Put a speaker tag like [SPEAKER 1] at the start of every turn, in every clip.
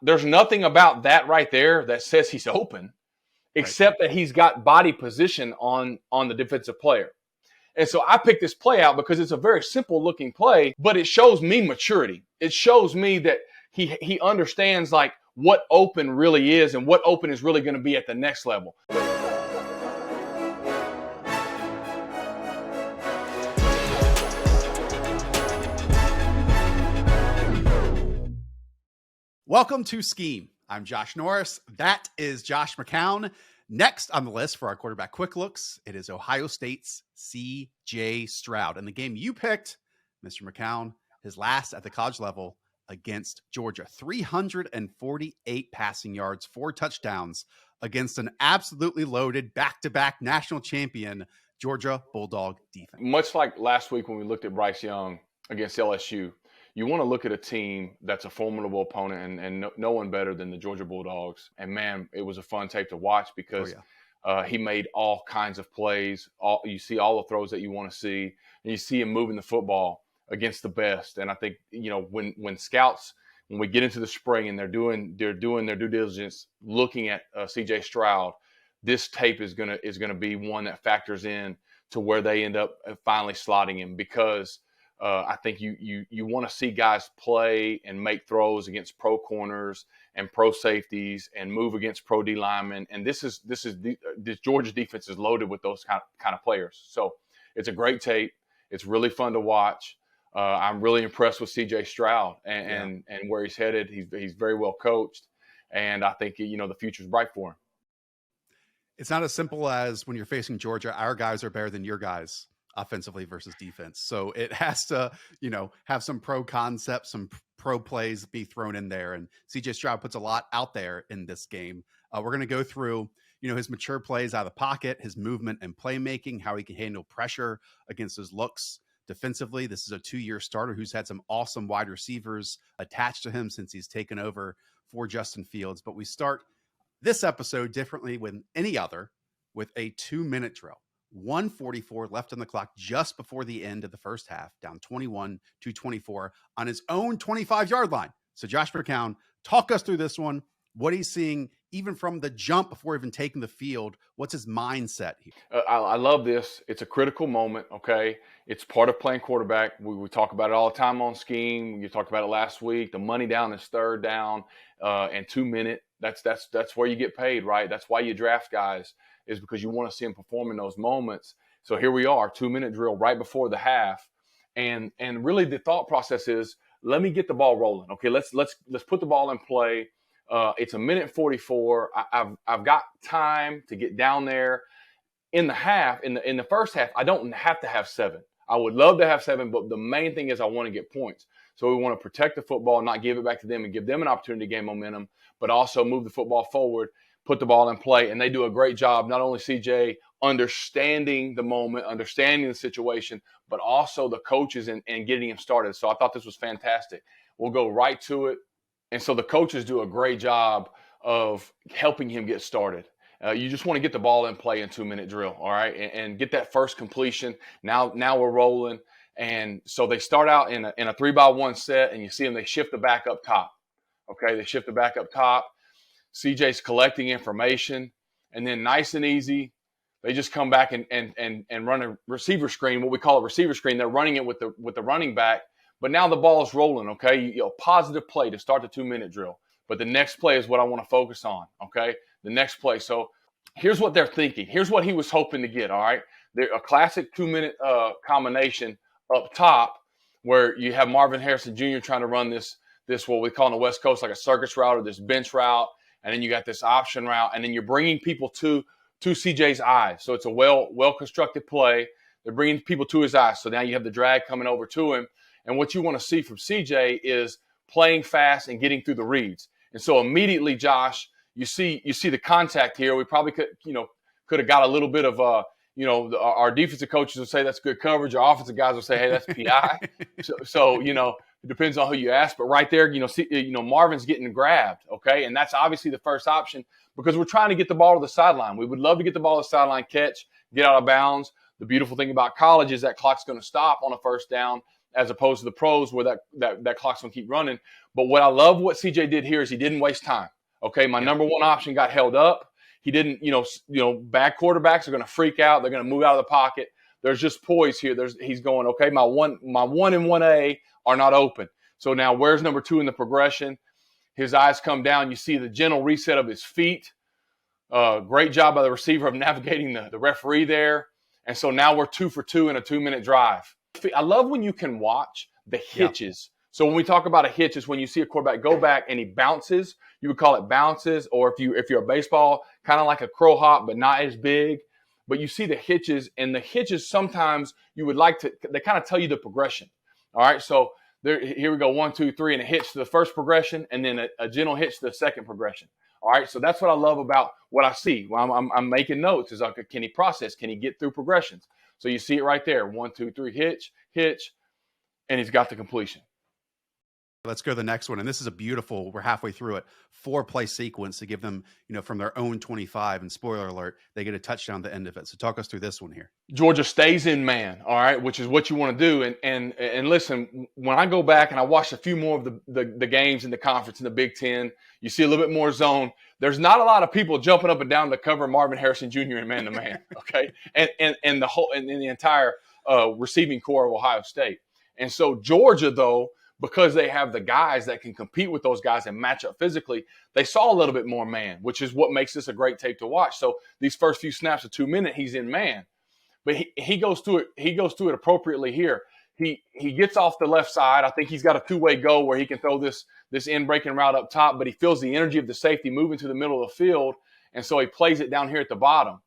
[SPEAKER 1] There's nothing about that right there that says he's open, except that he's got body position on the defensive player. And so I picked this play out because it's a very simple looking play, but it shows me maturity. It shows me that he understands like what open really is and what open is really going to be at the next level.
[SPEAKER 2] Welcome to Scheme. I'm Josh Norris. That is Josh McCown. Next on the list for our quarterback quick looks, it is Ohio State's CJ Stroud. And the game you picked, Mr. McCown, his last at the college level against Georgia. 348 passing yards, 4 touchdowns against an absolutely loaded back-to-back national champion Georgia Bulldog defense.
[SPEAKER 1] Much like last week when we looked at Bryce Young against LSU, you want to look at a team that's a formidable opponent and no one better than the Georgia Bulldogs. And, man, it was a fun tape to watch because he made all kinds of plays. You see all the throws that you want to see, and you see him moving the football against the best. And I think, you know, when scouts, when we get into the spring and they're doing their due diligence looking at CJ Stroud, this tape is gonna be one that factors in to where they end up finally slotting him because I think you want to see guys play and make throws against pro corners and pro safeties and move against pro D linemen. And this Georgia defense is loaded with those kind of players. So it's a great tape. It's really fun to watch. I'm really impressed with CJ Stroud and where he's headed. He's very well coached, and I think the future's bright for him.
[SPEAKER 2] It's not as simple as when you're facing Georgia, our guys are better than your guys offensively versus defense. So it has to, have some pro concepts, some pro plays be thrown in there. And CJ Stroud puts a lot out there in this game. We're going to go through, his mature plays out of the pocket, his movement and playmaking, how he can handle pressure against his looks defensively. This is a 2-year starter who's had some awesome wide receivers attached to him since he's taken over for Justin Fields. But we start this episode differently than any other with a 2-minute drill. 1:44 left on the clock just before the end of the first half, down 21-24 on his own 25-yard line. So Josh McCown, talk us through this one. What he's seeing even from the jump before even taking the field. What's his mindset here?
[SPEAKER 1] I love this. It's a critical moment, okay? It's part of playing quarterback. We talk about it all the time on Scheme. You talked about it last week. The money down is third down and 2-minute. That's where you get paid, right? That's why you draft guys, is because you want to see them perform in those moments. So here we are, 2-minute drill right before the half. And really the thought process is, let me get the ball rolling. Okay, let's put the ball in play. It's 1:44. I've got time to get down there. In the half, in the first half, I don't have to have 7. I would love to have 7, but the main thing is I want to get points. So we want to protect the football, not give it back to them and give them an opportunity to gain momentum, but also move the football forward, put the ball in play. And they do a great job, not only CJ understanding the moment, understanding the situation, but also the coaches and getting him started. So I thought this was fantastic. We'll go right to it. And so the coaches do a great job of helping him get started. You just want to get the ball in play in 2-minute drill, all right, and get that first completion. Now we're rolling. And so they start out in a 3-by-1 set, and you see them, they shift the back up top. Okay, they shift the back up top. CJ's collecting information, and then nice and easy, they just come back and run a receiver screen, what we call a receiver screen. They're running it with the running back, but now the ball is rolling, okay? Positive play to start the 2-minute drill. But the next play is what I want to focus on, okay? The next play. So here's what they're thinking. Here's what he was hoping to get, all right? They're a classic 2-minute combination up top where you have Marvin Harrison Jr. trying to run this what we call on the West Coast like a circus route or this bench route, and then you got this option route, and then you're bringing people to CJ's eyes. So it's a well-constructed play. They're bringing people to his eyes. So now you have the drag coming over to him, and what you want to see from CJ is playing fast and getting through the reads. And so immediately, Josh, you see the contact here. We probably could have got a little bit of our defensive coaches would say that's good coverage. Our offensive guys will say, hey, that's PI. so it depends on who you ask. But right there, Marvin's getting grabbed, okay? And that's obviously the first option because we're trying to get the ball to the sideline. We would love to get the ball to the sideline, catch, get out of bounds. The beautiful thing about college is that clock's going to stop on a first down as opposed to the pros where that clock's going to keep running. But what I love what CJ did here is he didn't waste time. Okay, my number one option got held up. He didn't, bad quarterbacks are going to freak out. They're going to move out of the pocket. There's just poise here. He's going, okay, my 1 and 1A are not open. So now where's number 2 in the progression? His eyes come down. You see the gentle reset of his feet. Great job by the receiver of navigating the referee there. And so now we're 2 for 2 in a 2-minute drive. I love when you can watch the hitches. So when we talk about a hitch, is when you see a quarterback go back and he bounces. You would call it bounces, or if you're a baseball, kind of like a crow hop, but not as big. But you see the hitches, and the hitches sometimes you would like to. They kind of tell you the progression. All right, so here we go, 1, 2, 3, and a hitch to the first progression, and then a gentle hitch to the second progression. All right, so that's what I love about what I see. When I'm making notes is, like, can he process? Can he get through progressions? So you see it right there, 1, 2, 3, hitch, and he's got the completion.
[SPEAKER 2] Let's go to the next one. And this is a beautiful, we're halfway through it, 4-play sequence to give them, from their own 25. And spoiler alert, they get a touchdown at the end of it. So talk us through this one here.
[SPEAKER 1] Georgia stays in man, all right, which is what you want to do. And listen, when I go back and I watch a few more of the games in the conference in the Big Ten, you see a little bit more zone. There's not a lot of people jumping up and down to cover Marvin Harrison Jr. in man-to-man, okay? and the entire receiving core of Ohio State. And so Georgia, though, because they have the guys that can compete with those guys and match up physically, they saw a little bit more man, which is what makes this a great tape to watch. So these first few snaps of 2 minutes, he's in man. But he goes through it. He goes through it appropriately here. He gets off the left side. I think he's got a 2-way go where he can throw this in-breaking route up top, but he feels the energy of the safety moving to the middle of the field, and so he plays it down here at the bottom.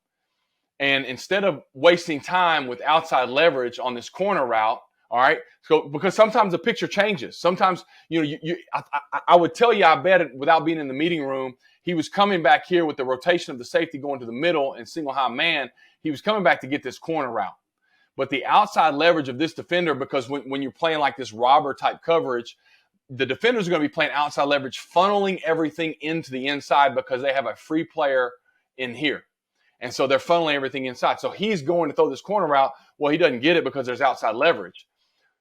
[SPEAKER 1] And instead of wasting time with outside leverage on this corner route, all right, so because sometimes the picture changes. Sometimes, I would tell you, I bet it without being in the meeting room, he was coming back here with the rotation of the safety going to the middle and single high man. He was coming back to get this corner route. But the outside leverage of this defender, because when you're playing like this robber type coverage, the defenders are going to be playing outside leverage, funneling everything into the inside because they have a free player in here. And so they're funneling everything inside. So he's going to throw this corner route. Well, he doesn't get it because there's outside leverage.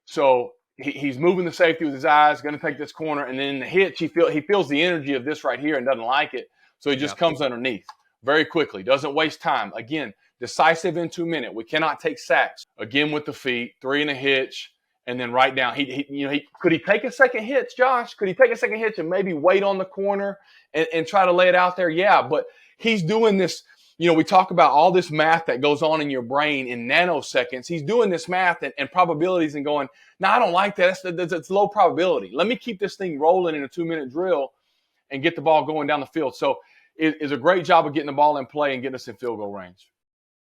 [SPEAKER 1] So he's moving the safety with his eyes, going to take this corner, and then the hitch, he feels the energy of this right here and doesn't like it. So he just comes underneath very quickly, doesn't waste time. Again, decisive in 2 minutes. We cannot take sacks. Again with the feet, 3 and a hitch, and then right down. Could he take a second hitch, Josh? Could he take a second hitch and maybe wait on the corner and try to lay it out there? Yeah, but he's doing this. We talk about all this math that goes on in your brain in nanoseconds. He's doing this math and probabilities and going, no, I don't like that. That's low probability. Let me keep this thing rolling in a 2-minute drill and get the ball going down the field. So it is a great job of getting the ball in play and getting us in field goal range.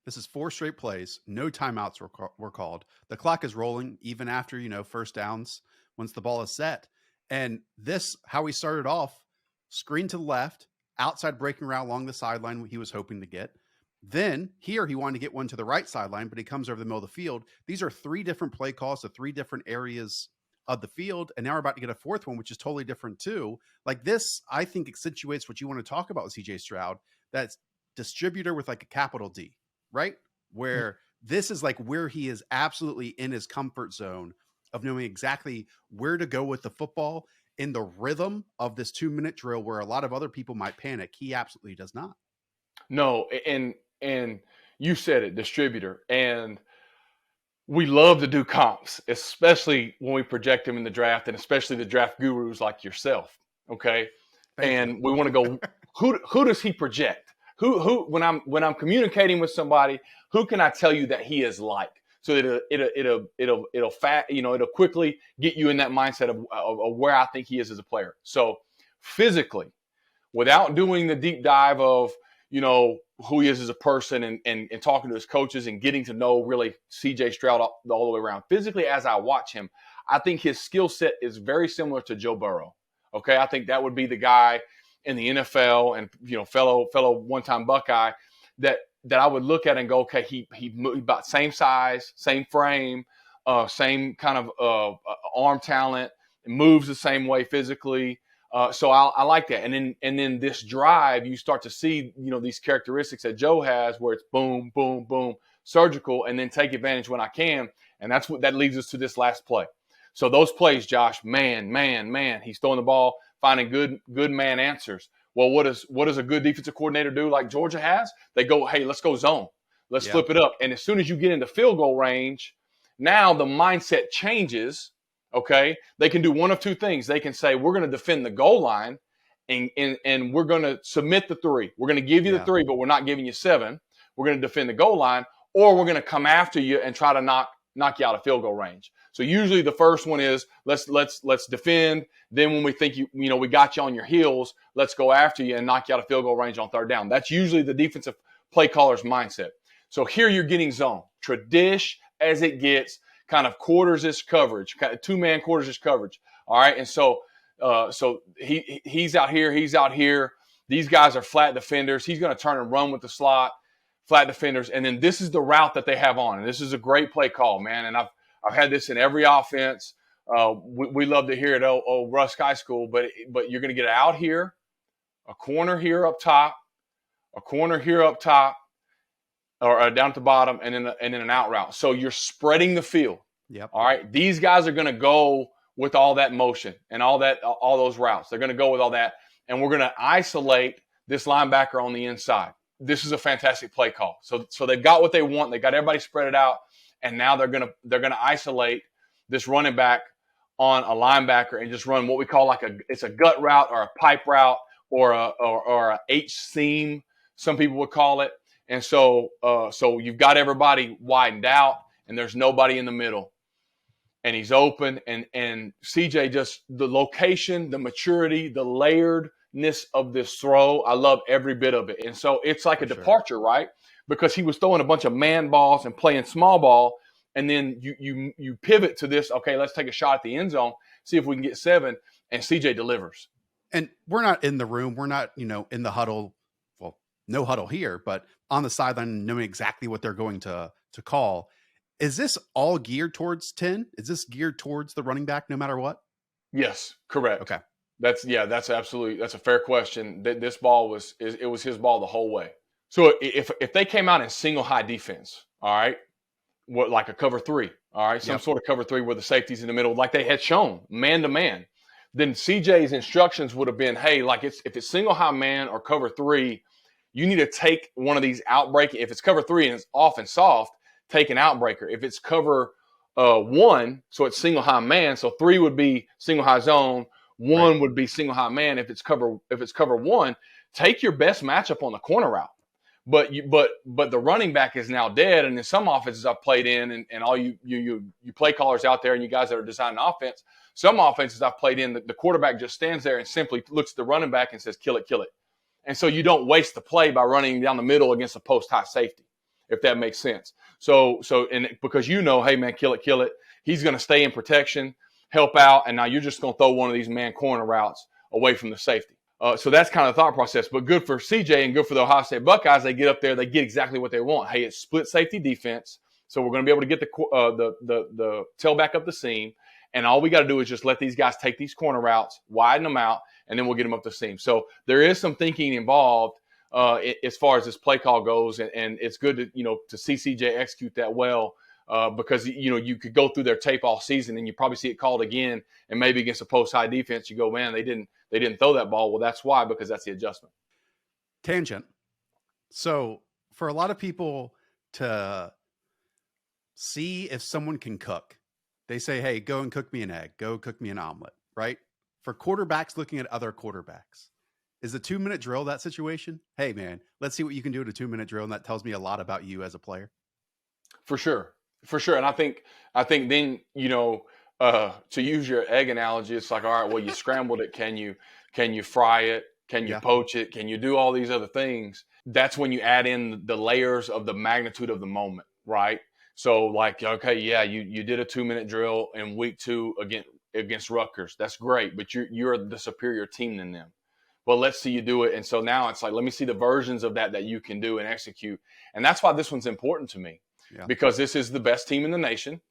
[SPEAKER 2] This is 4 straight plays. No timeouts were called. The clock is rolling even after, first downs once the ball is set. And this, how we started off, screen to the left, outside breaking route along the sideline he was hoping to get. Then here he wanted to get one to the right sideline, but he comes over the middle of the field. These are 3 different play calls to 3 different areas of the field. And now we're about to get a 4th one, which is totally different too. Like this, I think accentuates what you want to talk about with CJ Stroud. That's distributor with like a capital D, right? Where this is like where he is absolutely in his comfort zone of knowing exactly where to go with the football in the rhythm of this 2-minute drill where a lot of other people might panic. He absolutely does not.
[SPEAKER 1] No, and you said it, distributor. And we love to do comps, especially when we project them in the draft, and especially the draft gurus like yourself. Okay. And we want to go, who does he project? Who when I'm communicating with somebody, who can I tell you that he is like? So that it'll quickly get you in that mindset of where I think he is as a player. So physically, without doing the deep dive of who he is as a person and talking to his coaches and getting to know really CJ Stroud all the way around. Physically, as I watch him, I think his skill set is very similar to Joe Burrow. Okay, I think that would be the guy in the NFL and fellow one-time Buckeye that I would look at and go, okay, he about same size, same frame, same kind of arm talent, moves the same way physically. So I like that. And then this drive, you start to see, these characteristics that Joe has where it's boom, boom, boom, surgical, and then take advantage when I can. And that leads us to this last play. So those plays, Josh, man, he's throwing the ball, finding good man answers. Well, what does a good defensive coordinator do like Georgia has? They go, hey, let's go zone. Let's flip it up. And as soon as you get into field goal range, now the mindset changes, okay? They can do one of two things. They can say, we're going to defend the goal line, and we're going to submit the 3. We're going to give you the 3, but we're not giving you 7. We're going to defend the goal line, or we're going to come after you and try to knock you out of field goal range. So usually the first one is let's defend. Then when we think we got you on your heels, let's go after you and knock you out of field goal range on 3rd down. That's usually the defensive play caller's mindset. So here you're getting zone. Tradish as it gets, kind of quarters-ish coverage, kind of 2-man quarters-ish coverage. All right, and so he's out here. These guys are flat defenders. He's going to turn and run with the slot, flat defenders, and then this is the route that they have on. And this is a great play call, man. And I've had this in every offense. We love to hear it, Rusk High School, but you're going to get out here, a corner here up top, or down at the bottom, and then an out route. So you're spreading the field.
[SPEAKER 2] Yep.
[SPEAKER 1] All right. These guys are going to go with all that motion and all those routes. They're going to go with all that, and we're going to isolate this linebacker on the inside. This is a fantastic play call. So they've got what they want. They got everybody spread it out, and now they're going to isolate this running back on a linebacker and just run what we call it's a gut route or a pipe route or a H seam, some people would call it. And so you've got everybody widened out, and there's nobody in the middle. And he's open, and CJ, just the location, the maturity, the layeredness of this throw, I love every bit of it. And so it's like a departure, right? Because he was throwing a bunch of man balls and playing small ball, and then you pivot to this, okay, let's take a shot at the end zone, see if we can get 7, and CJ delivers.
[SPEAKER 2] And we're not in the room. We're not, in the huddle. Well, no huddle here, but on the sideline knowing exactly what they're going to call. Is this all geared towards 10? Is this geared towards the running back no matter what?
[SPEAKER 1] Yes, correct.
[SPEAKER 2] Okay.
[SPEAKER 1] That's a fair question. This ball was his ball the whole way. So if they came out in single high defense, all right, like a cover 3, all right, some sort of cover 3 where the safety's in the middle, like they had shown, man to man, then CJ's instructions would have been, hey, if it's single high man or cover 3, you need to take one of these outbreak. If it's cover 3 and it's off and soft, take an outbreaker. If it's cover 1, so it's single high man, so 3 would be single high zone, 1 would be single high man. If it's cover 1, take your best matchup on the corner route. But the running back is now dead, and in some offenses I've played in, and all you play callers out there and you guys that are designing offense, some offenses I've played in, the quarterback just stands there and simply looks at the running back and says, kill it. And so you don't waste the play by running down the middle against a post high safety, if that makes sense. So because hey man, kill it. He's going to stay in protection, help out, and now you're just going to throw one of these man corner routes away from the safety. So that's kind of the thought process. But good for CJ and good for the Ohio State Buckeyes. They get up there, they get exactly what they want. Hey, it's split safety defense, so we're going to be able to get the tailback up the seam, and all we got to do is just let these guys take these corner routes, widen them out, and then we'll get them up the seam. So there is some thinking involved as far as this play call goes, and it's good to see CJ execute that well because you could go through their tape all season and you probably see it called again, and maybe against a post high defense you go, man, they didn't throw that ball. Well, that's why, because that's the adjustment.
[SPEAKER 2] Tangent. So for a lot of people to see if someone can cook, they say, hey, go and cook me an egg, go cook me an omelet, right? For quarterbacks looking at other quarterbacks, is the 2-minute drill that situation? Hey, man, let's see what you can do at a 2-minute drill, and that tells me a lot about you as a player.
[SPEAKER 1] For sure. And I think then, to use your egg analogy, it's like, all right, well, you scrambled it. Can you fry it? Can you poach it? Can you do all these other things? That's when you add in the layers of the magnitude of the moment, right? So okay, yeah, you did a 2-minute drill in week 2 against Rutgers. That's great, but you're the superior team than them. Well, let's see you do it. And so now it's like, let me see the versions of that you can do and execute. And that's why this one's important to me, because this is the best team in the nation,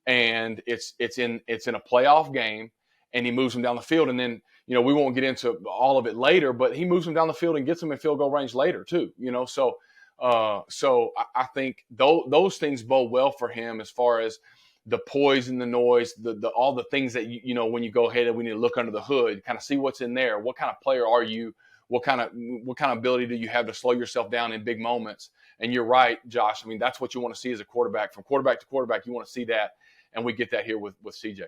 [SPEAKER 1] and it's in a playoff game, and he moves them down the field. And then, we won't get into all of it later, but he moves them down the field and gets them in field goal range later too, So I think those things bode well for him as far as the poise and the noise, the all the things that you know when you go ahead and we need to look under the hood, kind of see what's in there. What kind of player are you? What kind of ability do you have to slow yourself down in big moments? And you're right, Josh. I mean, that's what you want to see as a quarterback. From quarterback to quarterback, you want to see that, and we get that here with CJ.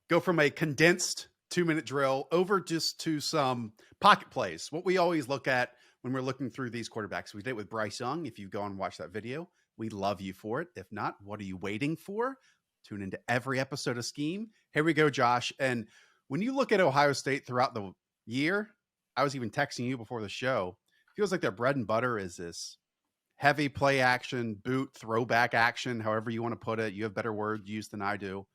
[SPEAKER 2] Go from a condensed 2-minute drill over just to some pocket plays. What we always look at when we're looking through these quarterbacks. We did it with Bryce Young. If you go and watch that video, we love you for it. If not, what are you waiting for? Tune into every episode of Scheme. Here we go, Josh. And when you look at Ohio State throughout the year, I was even texting you before the show, feels like their bread and butter is this heavy play action, boot, throwback action, however you want to put it. You have better word use than I do.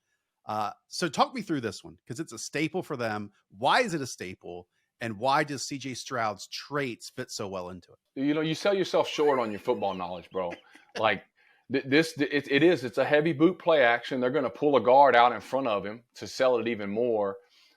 [SPEAKER 2] So talk me through this one, because it's a staple for them. Why is it a staple? And why does CJ Stroud's traits fit so well into it?
[SPEAKER 1] You know, you sell yourself short on your football knowledge, bro. Like it's a heavy boot play action. They're going to pull a guard out in front of him to sell it even more.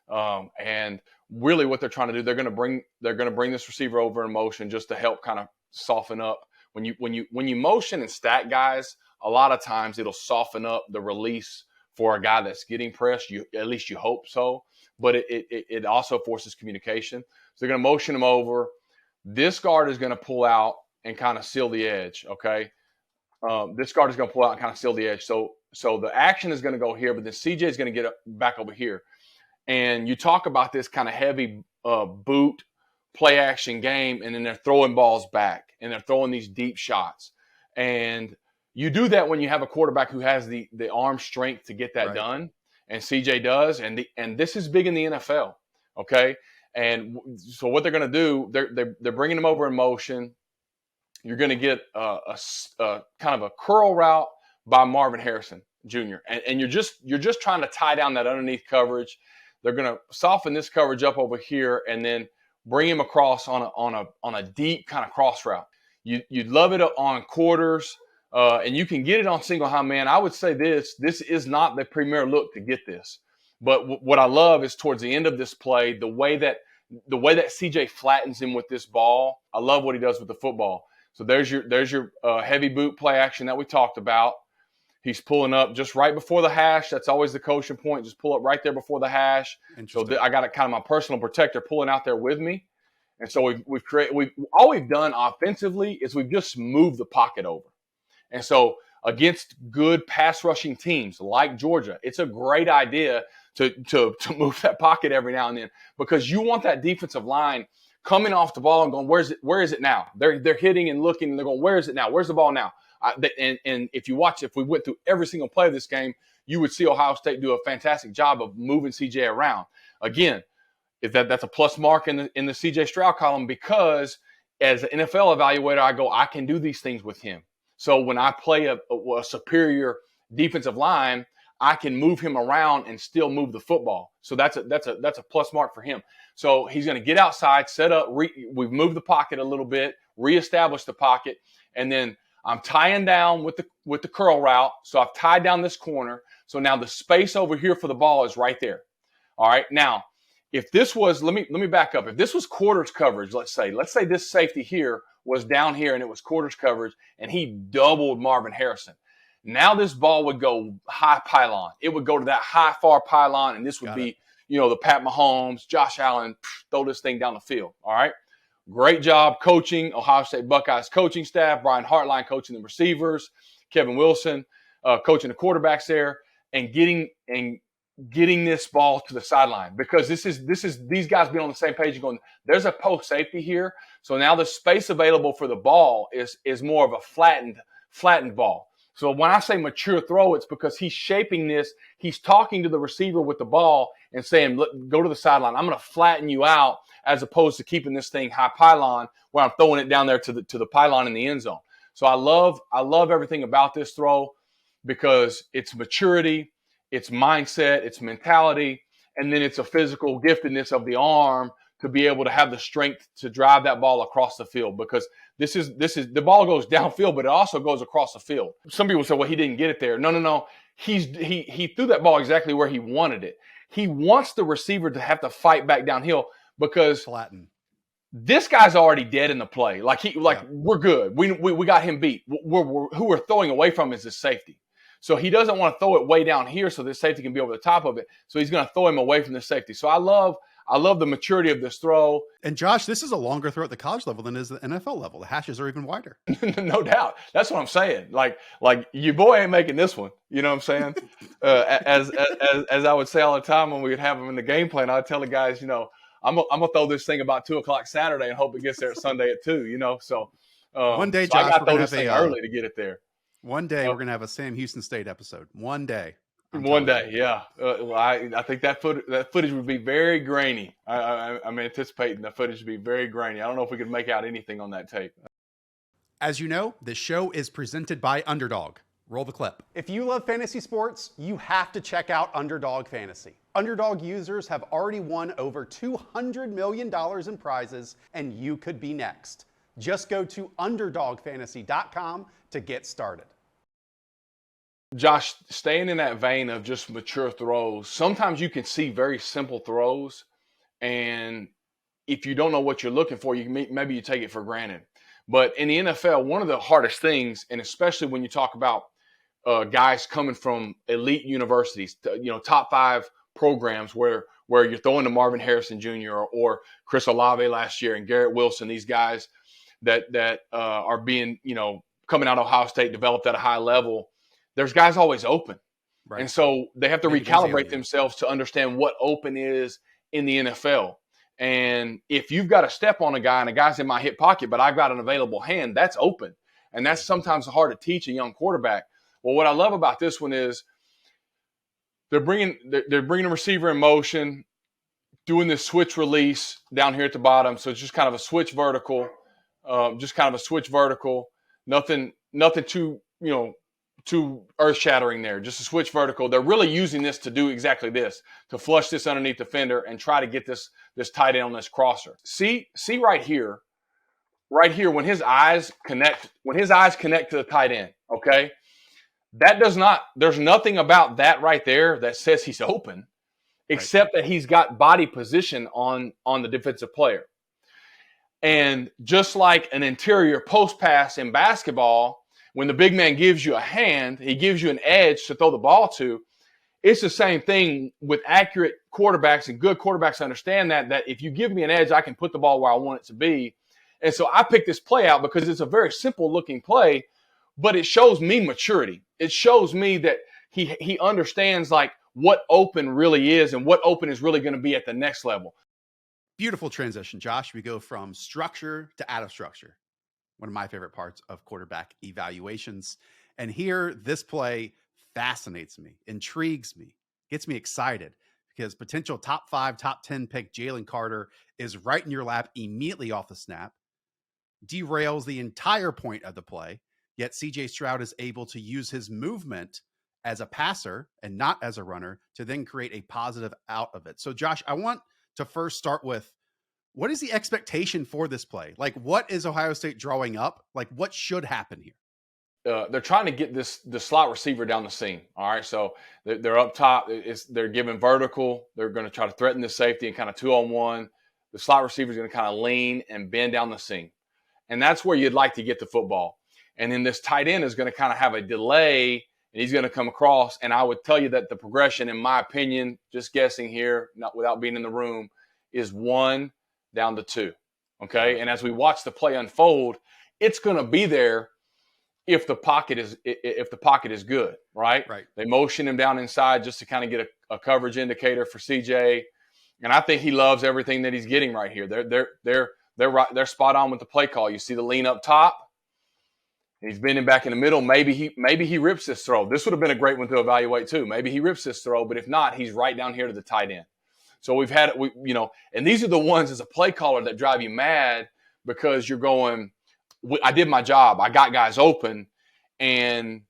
[SPEAKER 1] And really what they're trying to do, they're going to bring this receiver over in motion just to help kind of soften up. When you motion and stack guys, a lot of times it'll soften up the release for a guy that's getting pressed. At least you hope so. But it also forces communication. So they're going to motion him over. This guard is going to pull out and kind of seal the edge, okay? This guard is going to pull out and kind of seal the edge. So the action is going to go here, but then CJ is going to get back over here. And you talk about this kind of heavy boot play action game, and then they're throwing balls back, and they're throwing these deep shots. And you do that when you have a quarterback who has the arm strength to get that done. And CJ does, and this is big in the NFL, okay? And so what they're going to do, they're bringing him over in motion. You're going to get a kind of a curl route by Marvin Harrison Jr. And you're just trying to tie down that underneath coverage. They're going to soften this coverage up over here and then bring him across on a deep kind of cross route. You'd love it on quarters. And you can get it on single high man. I would say this is not the premier look to get this. But what I love is towards the end of this play, the way that CJ flattens him with this ball. I love what he does with the football. So there's your heavy boot play action that we talked about. He's pulling up just right before the hash. That's always the coaching point. Just pull up right there before the hash. So I got kind of my personal protector pulling out there with me. And so all we've done offensively is we've just moved the pocket over. And so against good pass rushing teams like Georgia, it's a great idea to move that pocket every now and then, because you want that defensive line coming off the ball and going, where is it now? They're hitting and looking, and they're going, where is it now? Where's the ball now? And if we went through every single play of this game, you would see Ohio State do a fantastic job of moving CJ around. Again, that's a plus mark in the CJ Stroud column, because as an NFL evaluator, I can do these things with him. So when I play a superior defensive line, I can move him around and still move the football. So that's a plus mark for him. So he's going to get outside, set up. We've moved the pocket a little bit, reestablish the pocket, and then I'm tying down with the curl route. So I've tied down this corner. So now the space over here for the ball is right there. All right. Now, if this was, let me back up. If this was quarters coverage, let's say this safety here was down here and it was quarters coverage and he doubled Marvin Harrison. Now this ball would go high pylon. It would go to that high far pylon, and this would be, the Pat Mahomes, Josh Allen, throw this thing down the field. All right. Great job coaching, Ohio State Buckeyes coaching staff, Brian Hartline coaching the receivers, Kevin Wilson coaching the quarterbacks there, and getting this ball to the sideline, because this is these guys being on the same page and going, there's a post safety here. So now the space available for the ball is more of a flattened ball. So when I say mature throw, it's because he's shaping this. He's talking to the receiver with the ball and saying, go to the sideline. I'm going to flatten you out, as opposed to keeping this thing high pylon where I'm throwing it down there to the pylon in the end zone. So I love everything about this throw, because it's maturity, it's mindset, it's mentality, and then it's a physical giftedness of the arm to be able to have the strength to drive that ball across the field, because this is the ball goes downfield, but it also goes across the field. Some people say, well, he didn't get it there. No. He threw that ball exactly where he wanted it. He wants the receiver to have to fight back downhill, because
[SPEAKER 2] flatten.
[SPEAKER 1] This guy's already dead in the play. We're good. We got him beat. Who we're throwing away from is the safety. So he doesn't want to throw it way down here so the safety can be over the top of it. So he's going to throw him away from the safety. So I love the maturity of this throw.
[SPEAKER 2] And Josh, this is a longer throw at the college level than it is at the NFL level. The hashes are even wider.
[SPEAKER 1] No doubt. That's what I'm saying. Like your boy ain't making this one. You know what I'm saying? As I would say all the time when we would have them in the game plan, I'd tell the guys, I'm gonna throw this thing about 2:00 Saturday and hope it gets there Sunday at 2. So
[SPEAKER 2] one day,
[SPEAKER 1] so
[SPEAKER 2] Josh,
[SPEAKER 1] I got to throw
[SPEAKER 2] we're
[SPEAKER 1] this
[SPEAKER 2] gonna
[SPEAKER 1] thing
[SPEAKER 2] have
[SPEAKER 1] early to get it there.
[SPEAKER 2] One day we're gonna have a Sam Houston State episode. One day.
[SPEAKER 1] One day, yeah. I think that footage would be very grainy. I'm anticipating the footage to be very grainy. I don't know if we could make out anything on that tape.
[SPEAKER 2] As you know, this show is presented by Underdog. Roll the clip. If you love fantasy sports, you have to check out Underdog Fantasy. Underdog users have already won over $200 million in prizes, and you could be next. Just go to UnderdogFantasy.com to get started.
[SPEAKER 1] Josh, staying in that vein of just mature throws, sometimes you can see very simple throws, and if you don't know what you're looking for, maybe you take it for granted. But in the NFL, one of the hardest things, and especially when you talk about guys coming from elite universities, top 5 programs where you're throwing to Marvin Harrison Jr. or Chris Olave last year and Garrett Wilson, these guys that are being, coming out of Ohio State, developed at a high level. There's guys always open. Right. And so they have to recalibrate themselves to understand what open is in the NFL. And if you've got to step on a guy and a guy's in my hip pocket, but I've got an available hand, that's open. And that's sometimes hard to teach a young quarterback. Well, what I love about this one is they're bringing the receiver in motion, doing this switch release down here at the bottom. So it's just kind of a switch vertical, nothing too earth-shattering there, just a switch vertical. They're really using this to do exactly this, to flush this underneath the fender and try to get this tight end on this crosser. See right here, when his eyes connect to the tight end, okay? There's nothing about that right there that says he's open, except that he's got body position on the defensive player. And just like an interior post pass in basketball, when the big man gives you a hand, he gives you an edge to throw the ball to. It's the same thing with accurate quarterbacks, and good quarterbacks understand that if you give me an edge, I can put the ball where I want it to be. And so I picked this play out because it's a very simple-looking play, but it shows me maturity. It shows me that he understands like what open really is and what open is really going to be at the next level.
[SPEAKER 2] Beautiful transition, Josh. We go from structure to out of structure. One of my favorite parts of quarterback evaluations. And here, this play fascinates me, intrigues me, gets me excited because potential top 5, top 10 pick Jalen Carter is right in your lap immediately off the snap, derails the entire point of the play, yet CJ Stroud is able to use his movement as a passer and not as a runner to then create a positive out of it. So Josh, I want to first start with, what is the expectation for this play? Like, what is Ohio State drawing up? Like, what should happen here?
[SPEAKER 1] They're trying to get the slot receiver down the seam. All right, so they're up top. They're giving vertical. They're going to try to threaten the safety and kind of 2-on-1. The slot receiver is going to kind of lean and bend down the seam, and that's where you'd like to get the football. And then this tight end is going to kind of have a delay, and he's going to come across. And I would tell you that the progression, in my opinion, just guessing here, not without being in the room, is 1 down to 2, okay? And as we watch the play unfold, it's going to be there if the pocket is good, right?
[SPEAKER 2] Right.
[SPEAKER 1] They motion him down inside just to kind of get a coverage indicator for CJ, and I think he loves everything that he's getting right here. They're spot on with the play call. You see the lean up top. He's bending back in the middle. Maybe he rips this throw. This would have been a great one to evaluate too. Maybe he rips this throw, but if not, he's right down here to the tight end. So and these are the ones as a play caller that drive you mad because you're going, I did my job. I got guys open, and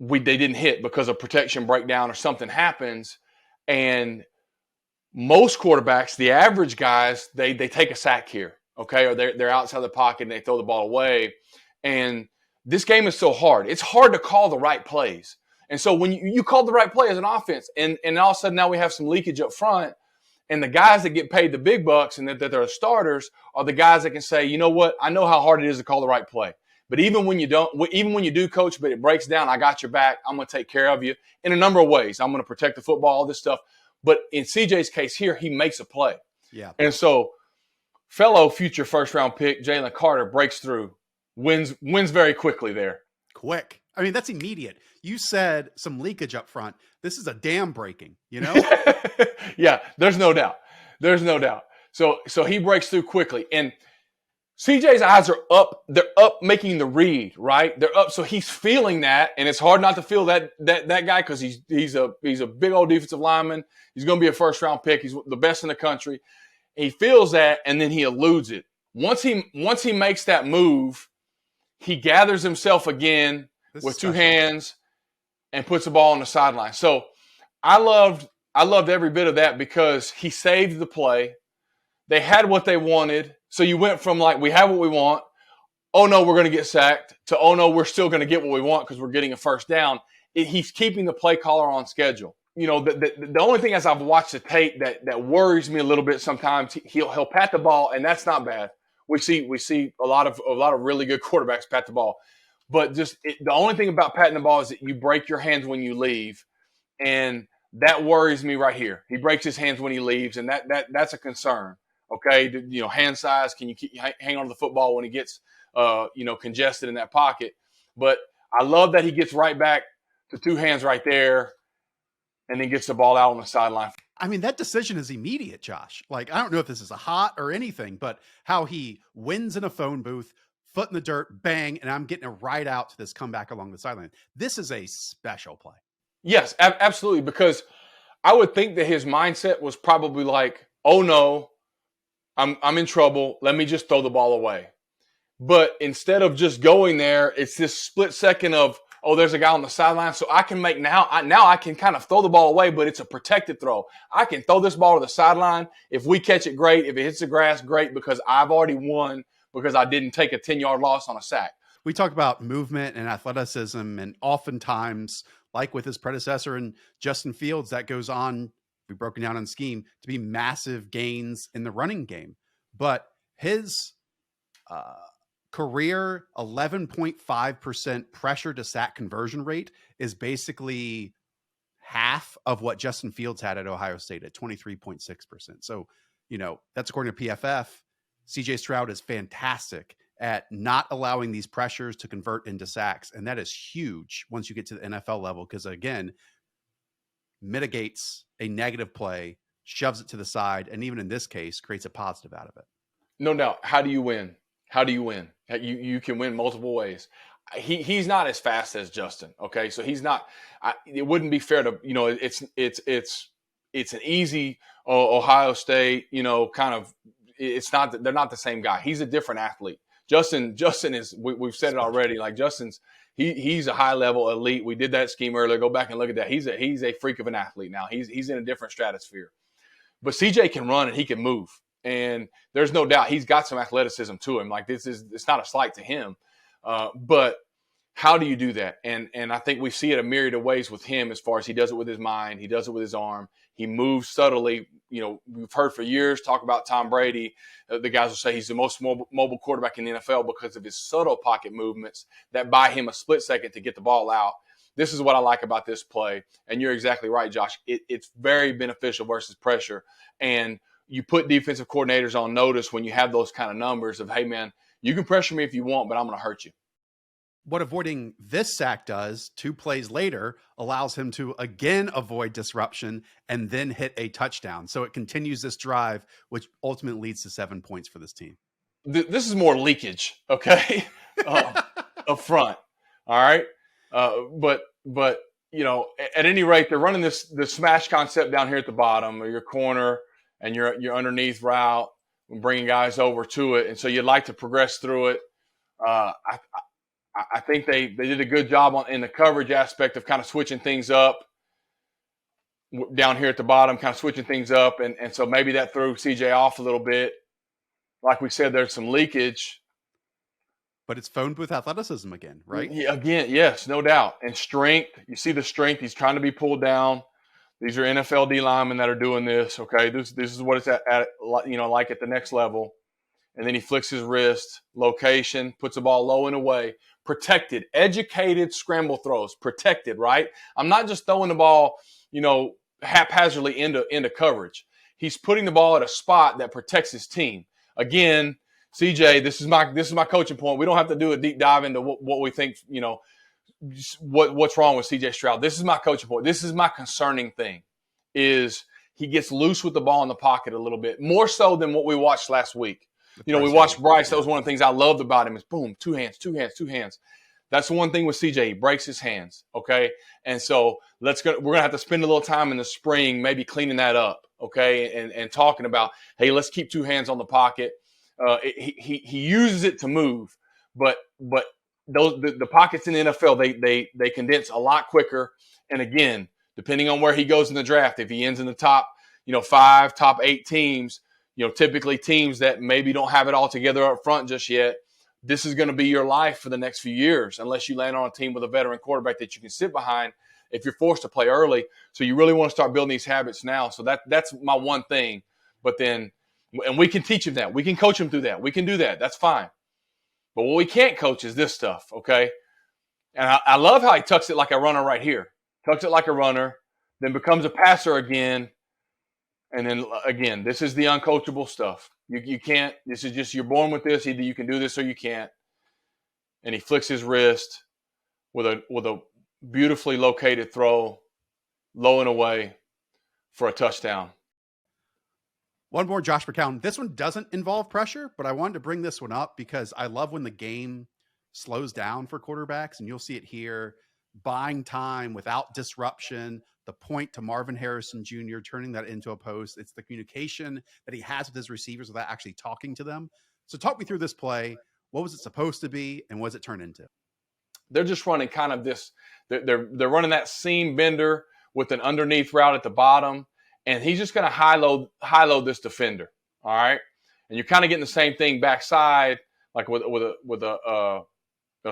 [SPEAKER 1] they didn't hit because of protection breakdown or something happens. And most quarterbacks, the average guys, they take a sack here, okay, or they're outside the pocket and they throw the ball away. And this game is so hard. It's hard to call the right plays. And so when you call the right play as an offense, and all of a sudden now we have some leakage up front, and the guys that get paid the big bucks and that they're starters are the guys that can say, you know what, I know how hard it is to call the right play. But even when you do, coach, but it breaks down, I got your back. I'm going to take care of you in a number of ways. I'm going to protect the football, all this stuff. But in CJ's case here, he makes a play.
[SPEAKER 2] Yeah.
[SPEAKER 1] And so fellow future first-round pick Jalen Carter breaks through, wins very quickly there.
[SPEAKER 2] Quick. I mean, that's immediate. You said some leakage up front. This is a dam breaking, you know?
[SPEAKER 1] Yeah, there's no doubt. There's no doubt. So he breaks through quickly. And CJ's eyes are up. They're up making the read, right? They're up. So he's feeling that. And it's hard not to feel that guy because he's a big old defensive lineman. He's going to be a first-round pick. He's the best in the country. He feels that, and then he eludes it. Once he makes that move, he gathers himself again with two hands and puts the ball on the sideline. So I loved every bit of that because he saved the play. They had what they wanted. So you went from like, we have what we want, oh no, we're going to get sacked, to oh no, we're still going to get what we want because we're getting a first down. He's keeping the play caller on schedule. You know, the only thing as I've watched the tape that worries me a little bit sometimes, he'll pat the ball, and that's not bad. We see a lot of really good quarterbacks pat the ball. But the only thing about patting the ball is that you break your hands when you leave, and that worries me right here. He breaks his hands when he leaves, and that's a concern. Okay, you know, hand size. Can you hang on to the football when he gets congested in that pocket? But I love that he gets right back to two hands right there, and then gets the ball out on the sideline.
[SPEAKER 2] I mean, that decision is immediate, Josh. Like, I don't know if this is a hot or anything, but how he wins in a phone booth, foot in the dirt, bang, and I'm getting a right out to this comeback along the sideline. This is a special play.
[SPEAKER 1] Yes, absolutely, because I would think that his mindset was probably like, oh no, I'm in trouble. Let me just throw the ball away. But instead of just going there, it's this split second of, oh, there's a guy on the sideline, so I can make now I can kind of throw the ball away, but it's a protected throw. I can throw this ball to the sideline. If we catch it, great. If it hits the grass, great, because I've already won because I didn't take a 10-yard loss on a sack.
[SPEAKER 2] We talk about movement and athleticism, and oftentimes, like with his predecessor in Justin Fields, that goes on, we've broken down on scheme, to be massive gains in the running game. But his career 11.5% pressure to sack conversion rate is basically half of what Justin Fields had at Ohio State at 23.6%. So, you know, that's according to PFF. CJ Stroud is fantastic at not allowing these pressures to convert into sacks. And that is huge once you get to the NFL level, because again, mitigates a negative play, shoves it to the side, and even in this case, creates a positive out of it.
[SPEAKER 1] No doubt. How do you win? How do you win? You can win multiple ways. He's not as fast as Justin. Okay, so he's not. It wouldn't be fair to, you know. It's an easy Ohio State, you know, kind of. It's not. They're not the same guy. He's a different athlete. Justin is. We've said it already. Like Justin's. He's a high level elite. We did that scheme earlier. Go back and look at that. He's a freak of an athlete now. He's in a different stratosphere. But CJ can run and he can move. And there's no doubt he's got some athleticism to him. Like it's not a slight to him. But how do you do that? And I think we see it a myriad of ways with him as far as he does it with his mind. He does it with his arm. He moves subtly. You know, we've heard for years talk about Tom Brady. The guys will say he's the most mobile quarterback in the NFL because of his subtle pocket movements that buy him a split second to get the ball out. This is what I like about this play. And you're exactly right, Josh. It's very beneficial versus pressure. And you put defensive coordinators on notice when you have those kind of numbers of, hey, man, you can pressure me if you want, but I'm going to hurt you.
[SPEAKER 2] What avoiding this sack does 2 plays later allows him to again avoid disruption and then hit a touchdown. So it continues this drive, which ultimately leads to 7 points for this team.
[SPEAKER 1] This is more leakage, okay, up front. All right. But you know, at any rate, they're running the smash concept down here at the bottom of your corner and your underneath route and bringing guys over to it. And so you'd like to progress through it. I think they did a good job in the coverage aspect of kind of switching things up down here at the bottom, kind of switching things up. And so maybe that threw CJ off a little bit. Like we said, there's some leakage.
[SPEAKER 2] But it's phone booth athleticism again, right?
[SPEAKER 1] Yeah, again, yes, no doubt. And strength. You see the strength. He's trying to be pulled down. These are NFL D linemen that are doing this, okay? This is what it's at, you know, like at the next level. and then he flicks his wrist, location, puts the ball low and away. Protected, educated scramble throws, protected, right? I'm not just throwing the ball, haphazardly into coverage. He's putting the ball at a spot that protects his team. Again, CJ, this is my coaching point. We don't have to do a deep dive into what we think, what's wrong with CJ Stroud. This is my coaching point. This is my concerning thing, is he gets loose with the ball in the pocket a little bit, more so than what we watched last week. We watched Bryce. That was one of the things I loved about him is boom, two hands. That's the one thing with CJ. He breaks his hands, okay? And so we're going to have to spend a little time in the spring maybe cleaning that up, okay, and talking about, hey, let's keep two hands on the pocket. He uses it to move, but the pockets in the NFL, they condense a lot quicker. And again, depending on where he goes in the draft, if he ends in the top 5, top 8 teams, typically teams that maybe don't have it all together up front just yet, this is going to be your life for the next few years unless you land on a team with a veteran quarterback that you can sit behind if you're forced to play early. So you really want to start building these habits now. So that's my one thing. But then, and we can teach him that. We can coach him through that. We can do that. That's fine. But what we can't coach is this stuff, okay? And I love how he tucks it like a runner right here. Tucks it like a runner, then becomes a passer again. And then, again, this is the uncoachable stuff. You can't – this is just you're born with this. Either you can do this or you can't. And he flicks his wrist with a beautifully located throw, low and away for a touchdown.
[SPEAKER 2] One more, Josh McCown. This one doesn't involve pressure, but I wanted to bring this one up because I love when the game slows down for quarterbacks, and you'll see it here, buying time without disruption, the point to Marvin Harrison Jr., turning that into a post. It's the communication that he has with his receivers without actually talking to them. So talk me through this play. What was it supposed to be, and what does it turn into?
[SPEAKER 1] They're just running kind of this. They're running that seam bender with an underneath route at the bottom, and he's just going to high load this defender. All right, and you're kind of getting the same thing backside, like with a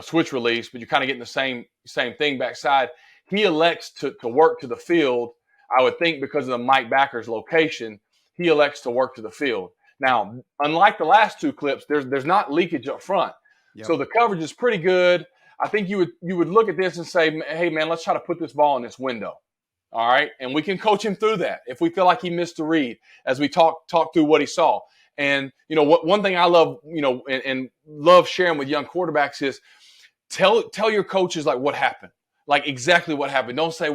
[SPEAKER 1] switch release, but you're kind of getting the same thing backside. He elects to work to the field. I would think because of the Mike Backer's location, he elects to work to the field. Now, unlike the last two clips, there's not leakage up front. Yep. So the coverage is pretty good. I think you would look at this and say, hey, man, let's try to put this ball in this window. All right? And we can coach him through that if we feel like he missed a read as we talk through what he saw. And, one thing I love, and love sharing with young quarterbacks is tell your coaches, like, what happened. Like, exactly what happened. Don't say,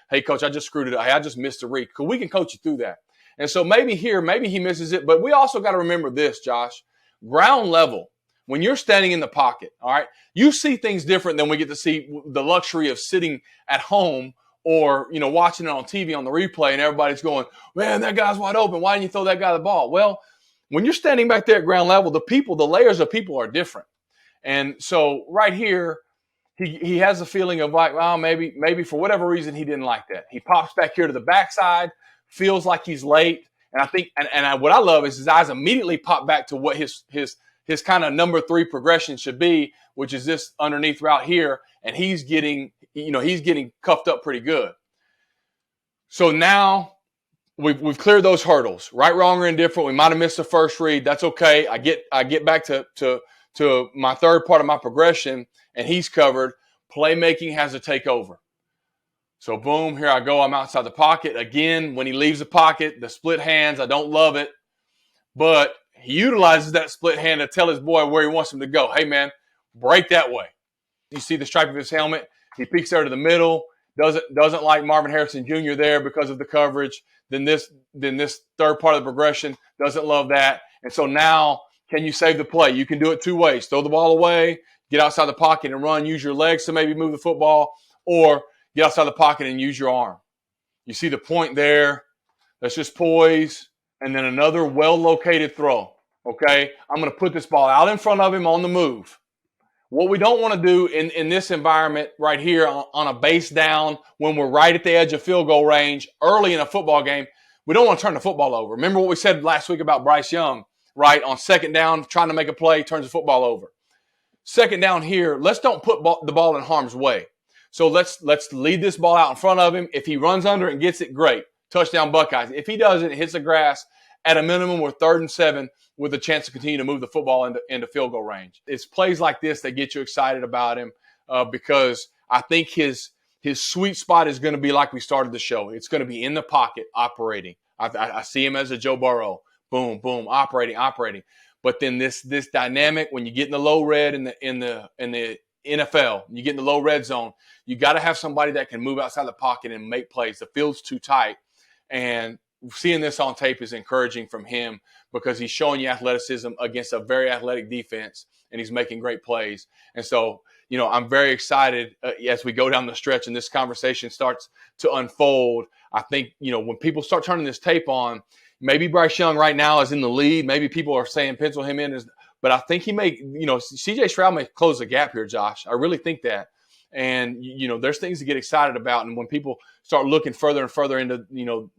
[SPEAKER 1] hey, coach, I just screwed it up. Hey, I just missed a read. Because we can coach you through that. And so maybe he misses it. But we also got to remember this, Josh. Ground level, when you're standing in the pocket, all right, you see things different than we get to see the luxury of sitting at home or, watching it on TV on the replay and everybody's going, man, that guy's wide open. Why didn't you throw that guy the ball? Well, when you're standing back there at ground level, the layers of people are different. And so right here, he has a feeling of like, well, maybe for whatever reason he didn't like that. He pops back here to the backside, feels like he's late, and I think and what I love is his eyes immediately pop back to what his kind of number 3 progression should be, which is this underneath route here, and he's getting cuffed up pretty good. So now we've cleared those hurdles. Right, wrong, or indifferent. We might have missed the first read. That's okay. I get back to my third part of my progression, and he's covered. Playmaking has to take over. So, boom, here I go. I'm outside the pocket. Again, when he leaves the pocket, the split hands, I don't love it. But he utilizes that split hand to tell his boy where he wants him to go. Hey, man, break that way. You see the stripe of his helmet. He peeks there to the middle. Doesn't like Marvin Harrison Jr. there because of the coverage. Then this third part of the progression, doesn't love that. And so now, can you save the play? You can do it two ways. Throw the ball away, get outside the pocket and run, use your legs to maybe move the football, or get outside the pocket and use your arm. You see the point there. Let's just poise, and then another well-located throw, okay? I'm going to put this ball out in front of him on the move. What we don't want to do in this environment right here on a base down when we're right at the edge of field goal range early in a football game, we don't want to turn the football over. Remember what we said last week about Bryce Young, right? On second down, trying to make a play, turns the football over. Second down here, let's don't put the ball in harm's way. So let's lead this ball out in front of him. If he runs under it and gets it, great. Touchdown Buckeyes. If he doesn't, it hits the grass, at a minimum, we're 3rd and 7 with a chance to continue to move the football into field goal range. It's plays like this that get you excited about him because I think his sweet spot is going to be like we started the show. It's going to be in the pocket, operating. I see him as a Joe Burrow. Boom, boom, operating. But then this dynamic, when you get in the low red in the NFL, you get in the low red zone, you got to have somebody that can move outside the pocket and make plays. The field's too tight. And seeing this on tape is encouraging from him because he's showing you athleticism against a very athletic defense, and he's making great plays. And so, I'm very excited as we go down the stretch and this conversation starts to unfold. I think, when people start turning this tape on, maybe Bryce Young right now is in the lead. Maybe people are saying pencil him in, but I think he may, CJ Stroud may close the gap here, Josh. I really think that. And, there's things to get excited about. And when people start looking further and further into,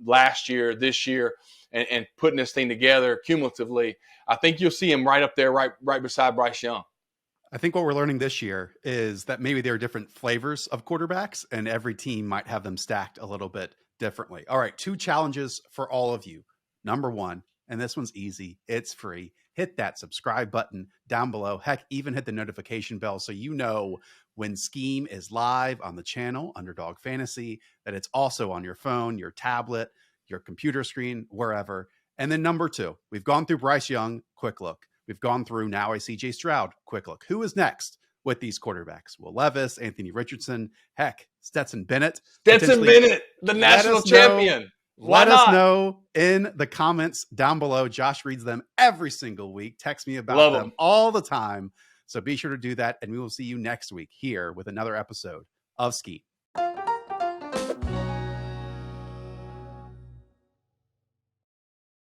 [SPEAKER 1] last year, this year, and putting this thing together cumulatively, I think you'll see him right up there, right beside Bryce Young.
[SPEAKER 2] I think what we're learning this year is that maybe there are different flavors of quarterbacks, and every team might have them stacked a little bit differently. All right, 2 challenges for all of you. Number 1, and this one's easy. It's free. Hit that subscribe button down below. Heck, even hit the notification bell so you know when Scheme is live on the channel, Underdog Fantasy, that it's also on your phone, your tablet, your computer screen, wherever. And then number 2, we've gone through Bryce Young, quick look. We've gone through now a CJ Stroud, quick look. Who is next with these quarterbacks? Will Levis, Anthony Richardson, heck, Stetson Bennett.
[SPEAKER 1] Stetson Bennett, the national champion.
[SPEAKER 2] Let us know in the comments down below. Josh reads them every single week. Text me about them all the time. So be sure to do that. And we will see you next week here with another episode of Ski.